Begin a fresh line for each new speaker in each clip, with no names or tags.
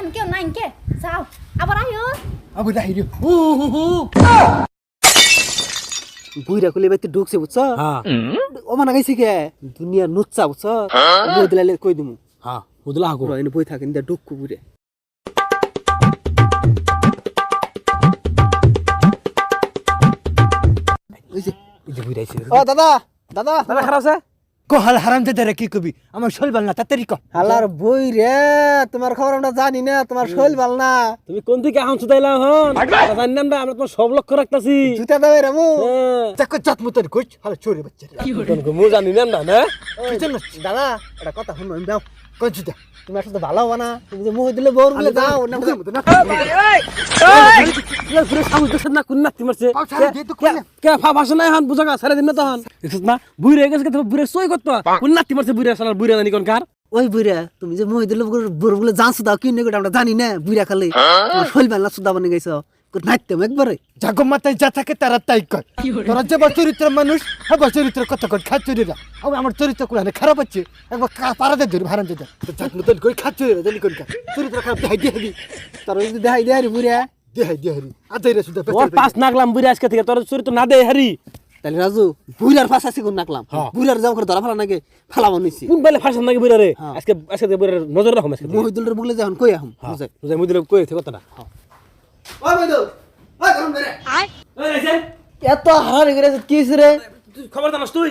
এখন কেউ নাই কে যাও আবার আইও
আবার রাহিরি বুইরা কইলে বাইতে ঢুকছে বুঝছ
হ্যাঁ
ও মানা গাইছে কে দুনিয়া নুচ্চা বুঝছ বই দিলালে কই দিমু
হ্যাঁ বুঝলা হাকু
এনে বই থাকেন দা ঢুককু বুইরে ওই যে
বুঝাইছে
ও দাদা দাদা
দাদা খারাপ আছে
কহাল হারাম দাদা কি কবি আমার শৈল বাল না তাড়াতাড়ি কো হালার বই রে তোমার খবর আমরা জানি না তোমার শৈল বাল না
তুমি কোন থেকে আহন সুদাইলা হন জানি না আমরা তোমার সব লক্ষ্য রাখতাছি
জুতা দাও রে মু
হ্যাঁ
চাকু চাত মুতর কইছ হালা চোরে বাচ্চা
কোন মু জানি না না
চল দাদা এটা কথা শুনো আমি দাও কোন জুতা তুমি আসলে ভালো হবে না তুমি যে মুখ দিলে বউর বলে দাও না
পুরো সামনে দেশ না কোন নাতি মারছে কে ফা ভাষা নাই হন বুঝা সারা দিন না তখন দেখছ না বুইরে গেছে তো বুইরে সই করতে কোন নাতি মারছে বুইরে সালার বুইরে জানি কোন কার
ওই বুইরা তুমি যে মুখ দিলে বউর বলে জানছ দাও কি নেগো আমরা জানি না বুইরা খালি তোমার শৈল বাল না সুদা বনে গেছো নাইতে একবারে জাগো মাথায় যা থাকে তারা তাই কর তোরা যে চরিত্র মানুষ হ্যাঁ চরিত্র কথা কর খাচুরিরা আমার চরিত্র কোলানে খারাপ আছে একবার পারা দে ধরে ভাড়ান দে জাত মতন কই খাচুরিরা জানি কোন কা চরিত্র খারাপ দেখাই দিয়ে তোর যদি দেখাই দে হারি বুড়া দেখাই দে হারি আদাইরা সুদা
ওর পাঁচ নাগলাম বুইরা আজকে থেকে তোর চরিত্র না দে হারি
তাহলে রাজু বুড়ার পাশ আছে কোন নাকলাম বুড়ার যাও করে ধরা ফেলা নাকি ফেলা বানাইছি
কোন বেলে ফাঁসা নাকি বুইরা রে আজকে আজকে বুইরা নজর রাখো আজকে
মহিদুলের বলে যখন কই আহম বুঝাই
বুঝাই মুদিলে কই থেকে কথাটা
ওই মহিদুল ওই গরম করে
আয়
ওই রাইছেন
এত হারানি করে কিস রে
খবর জানাস তুই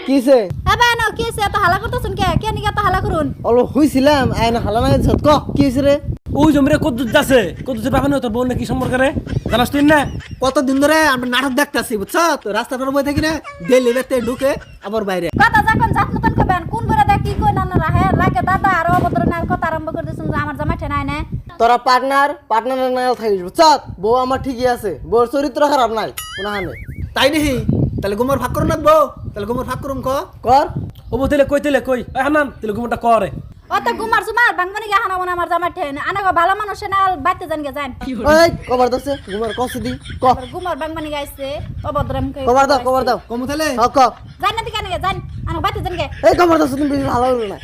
কিসে
আবা না কি সে এত হালা করতেছুন কে কে নিকে এত হালা করুন
অল হইছিলাম আয়না হালা না গেছ ক কিস রে
ওই জমরে কদ্দুত যাচ্ছে কদ্দুতের বাবা না তোর বোন কি সম্পর্ক রে জানাস তুই না
কতদিন ধরে আমরা নাটক দেখতাছি বুঝছ তো রাস্তাটার বই থাকি না ডেলি বেতে ঢুকে আবার বাইরে
কথা যখন জাত মতন কবেন কোন করে দেখ কি কই না না রাহে লাগে দাদা আর অভদ্র না কথা আরম্ভ করে দিছুন আমার জামাই ঠেনাই না
তোরা পার্টনারের নাও থাকিস বুঝছ বউ আমার ঠিকই আছে বউর চরিত্র খারাপ নাই কোনা হানে তাই নেহি তাহলে গোমর ভাগ করুন নাকবো তাহলে গোমর ভাগ করুম কর
ও তেলে কই এই হানান তেলে গুমটা করে
ও তো গুমার সুমার বাংমানি গে হানা আমার জামাই ঠেন আনা গো ভালো মানুষ না বাইতে জান গে যান
ওই কভার দছে গোমর কসি দি ক
গুমার বাংমানি গাইছে অভদ্রম কই
কভার দাও কমু তাহলে ক
জান না দিকে না যান আনা বাইতে জান গে
এই কভার দছে তুমি ভালো হলো না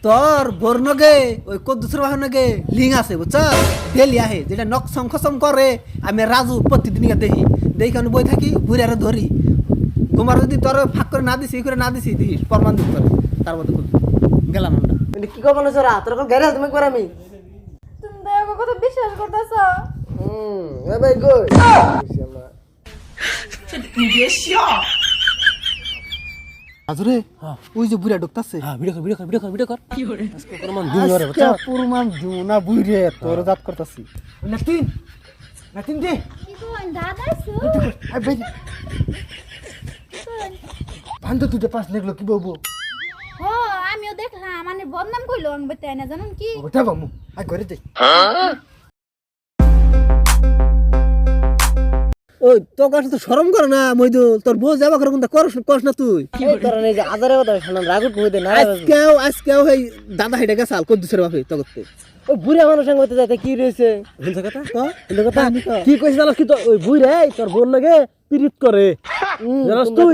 তোর বর্ণগে ওই কদ্দুসের বাহনগে লিং আছে বুঝছ ডেলি আহে যেটা নক সংখসম করে আমি রাজু প্রতিদিন দেখি দেখি আমি বই থাকি ঘুরে আর ধরি তোমার যদি তোর ফাঁক করে না দিছি করে না দিছি দিস প্রমাণ দিতে পারে তার মধ্যে গেলাম আমরা কি কব না সরা তোর কোন গাড়ি তুমি একবার আমি
তুমি দেখো কত বিশ্বাস করতেছ
এ ভাই গুড আজরে ওই যে বুড়া ঢুকতাছে
হ্যাঁ ভিডিও কর কি করে আজকে প্রমাণ দিন রে
আজকে প্রমাণ দিও না বুইরে তোর জাত করতাছি নাতিন দে
কি কই দাদাইছো
আই ভাই ভান্দ তুই পাস লাগলো কি বলবো
ও আমিও দেখলাম মানে বদনাম কইলো আমি বাইতে না জানেন কি
ওটা বামু আই করে দে ওই তো কাছে তো শরম করে না মইদুল তোর বউ যাবা করে কোনটা করছ না তুই এই তোর এই যে আজারে কথা শুনলাম রাগুট হইতে না আজকেও এই দাদা হেডে গেছে আল কদ্দুসের বাপে তো করতে ওই বুড়া মানুষ সঙ্গে হইতে যাইতে কি রইছে
হিন্দা কথা কি কইছ জানাস কি তো ওই বুইরে তোর বোন লাগে পিরিত করে জানাস তুই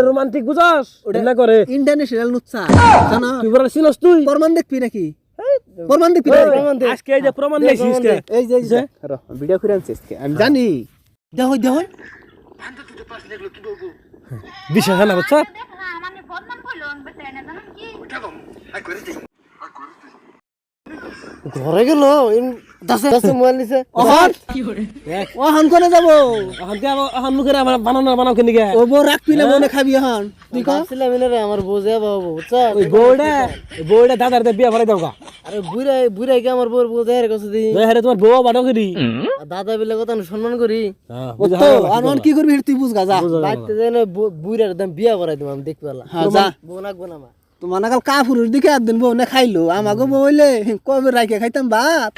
রোমান্টিক বুঝাস ওটা না করে
ইন্টারন্যাশনাল নুচ্ছা জানা
তুই বড় সিনস তুই
প্রমাণ দেখবি নাকি প্রমাণ দেখবি
আজকে এই যে প্রমাণ দেখিস কে
এই যে ভিডিও করে আনছিস আমি জানি দেখ
বিশ্বাস না বুঝছ
দেখলাম মানে বদনাম কইলো আমি বাইতে না জানেন কি
ঘরে গেল দাসে মোবাইল নিছে ওহান কোনে যাব
ওহান মুখে আমার বানাও কেন গে
ও বউ রাখবি না বনে খাবি ওহান তুই
কাছিলাম রে আমার বউ যাব বুঝছ ওই বউড়া দাদার দে বিয়া ভরাই দাওগা
আরে বুইরাই কি আমার বউর বউ দেহের কাছে দি
দেহের তোমার বউ বাড়ো করি
দাদা বিলে কথা সম্মান করি
হ্যাঁ
আর কি করবি তুই বুঝগা যা
বাইতে যাই না বুইরার দাম বিয়া ভরাই দিম আমি দেখবালা
যা
বউ নাকবো না মা
তোমার নাকাল কাপুরুষ দিকে একদিন বউ না খাইলো আমাকে বউ হইলে কবে রাইকে খাইতাম ভাত